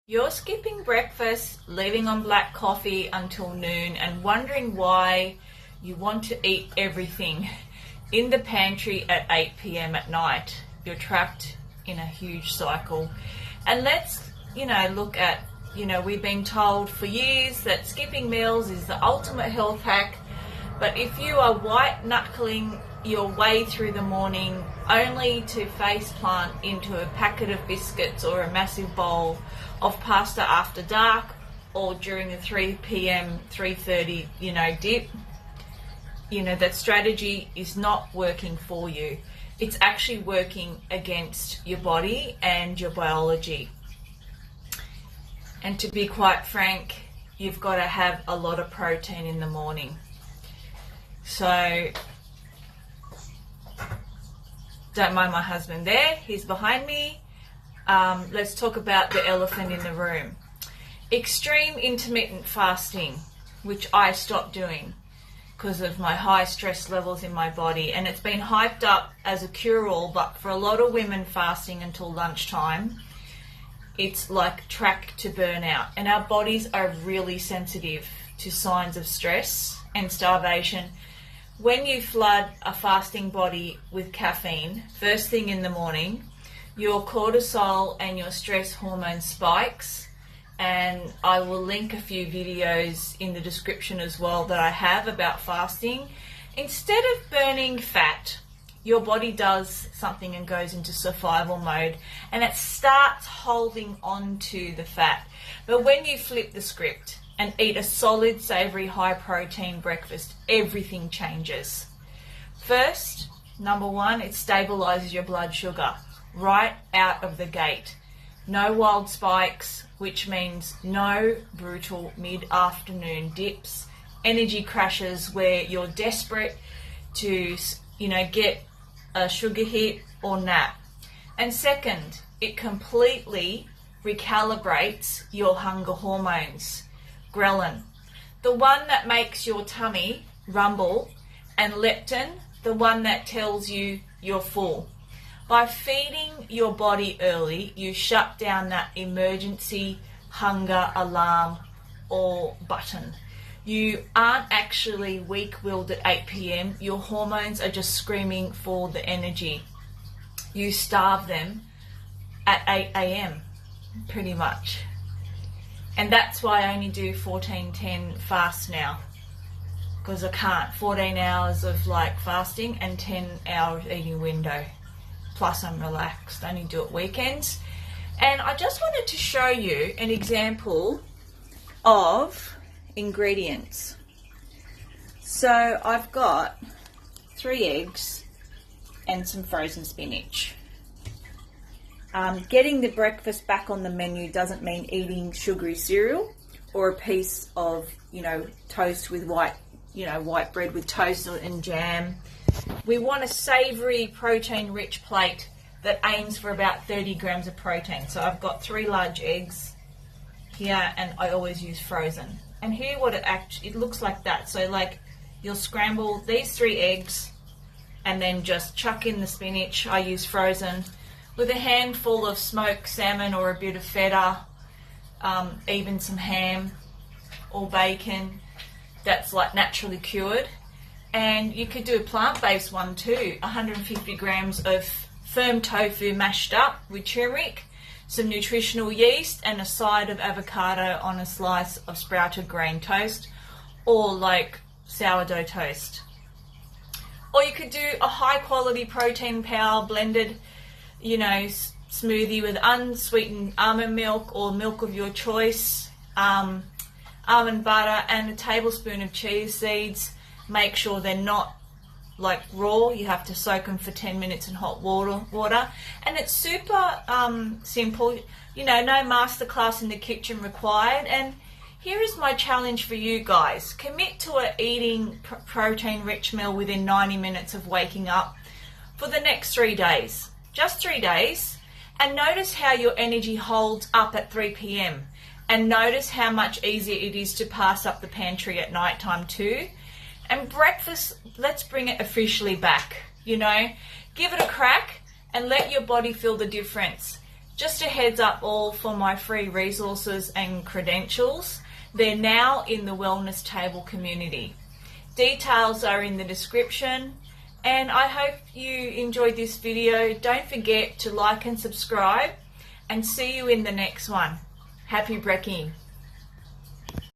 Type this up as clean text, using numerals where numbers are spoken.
You're skipping breakfast, living on black coffee until noon and wondering why you want to eat everything in the pantry at 8 p.m. at night. You're trapped in a huge cycle. And let's, look at, we've been told for years that skipping meals is the ultimate health hack. But if you are white-knuckling your way through the morning only to face plant into a packet of biscuits or a massive bowl of pasta after dark or during the 3 p.m, 3:30, dip, that strategy is not working for you. It's actually working against your body and your biology. And to be quite frank, you've got to have a lot of protein in the morning. So, don't mind my husband there, he's behind me. Let's talk about the elephant in the room. Extreme intermittent fasting, which I stopped doing because of my high stress levels in my body, and it's been hyped up as a cure-all, but for a lot of women fasting until lunchtime, it's like track to burnout, and our bodies are really sensitive to signs of stress and starvation. When you flood a fasting body with caffeine first thing in the morning, your cortisol and your stress hormone spikes, and I will link a few videos in the description as well that I have about fasting. Instead of burning fat, your body does something and goes into survival mode, and it starts holding on to the fat. But when you flip the script and eat a solid, savory, high-protein breakfast, everything changes. First, number one, it stabilizes your blood sugar right out of the gate. No wild spikes, which means no brutal mid-afternoon dips, energy crashes where you're desperate to, get a sugar hit or nap. And second, it completely recalibrates your hunger hormones. Ghrelin, the one that makes your tummy rumble, and leptin, the one that tells you you're full. By feeding your body early, you shut down that emergency hunger alarm or button. You aren't actually weak-willed at 8 p.m. Your hormones are just screaming for the energy. You starve them at 8 a.m. pretty much. And that's why I only do 14-10 fast now, because I can't. 14 hours of fasting and 10 hours eating window. Plus I'm relaxed, I only do it weekends. And I just wanted to show you an example of ingredients. So I've got 3 eggs and some frozen spinach. Getting the breakfast back on the menu doesn't mean eating sugary cereal or a piece of, toast with white bread with toast and jam. We want a savory, protein-rich plate that aims for about 30 grams of protein. So I've got 3 large eggs here, and I always use frozen. And here what it looks like that. So you'll scramble these 3 eggs and then just chuck in the spinach. I use frozen, with a handful of smoked salmon or a bit of feta, even some ham or bacon that's naturally cured. And you could do a plant-based one too, 150 grams of firm tofu mashed up with turmeric, some nutritional yeast, and a side of avocado on a slice of sprouted grain toast, or sourdough toast. Or you could do a high-quality protein powder blended smoothie with unsweetened almond milk or milk of your choice, almond butter, and a tablespoon of chia seeds. Make sure they're not raw. You have to soak them for 10 minutes in hot water. And it's super simple, no masterclass in the kitchen required. And here is my challenge for you guys. Commit to eating protein-rich meal within 90 minutes of waking up for the next 3 days. Just 3 days, and notice how your energy holds up at 3 p.m. and notice how much easier it is to pass up the pantry at night time too. And breakfast, let's bring it officially back, give it a crack and let your body feel the difference. Just a heads up all for my free resources and credentials. They're now in the Wellness Table community. Details are in the description, and I hope you enjoyed this video. Don't forget to like and subscribe, and see you in the next one. Happy brekking.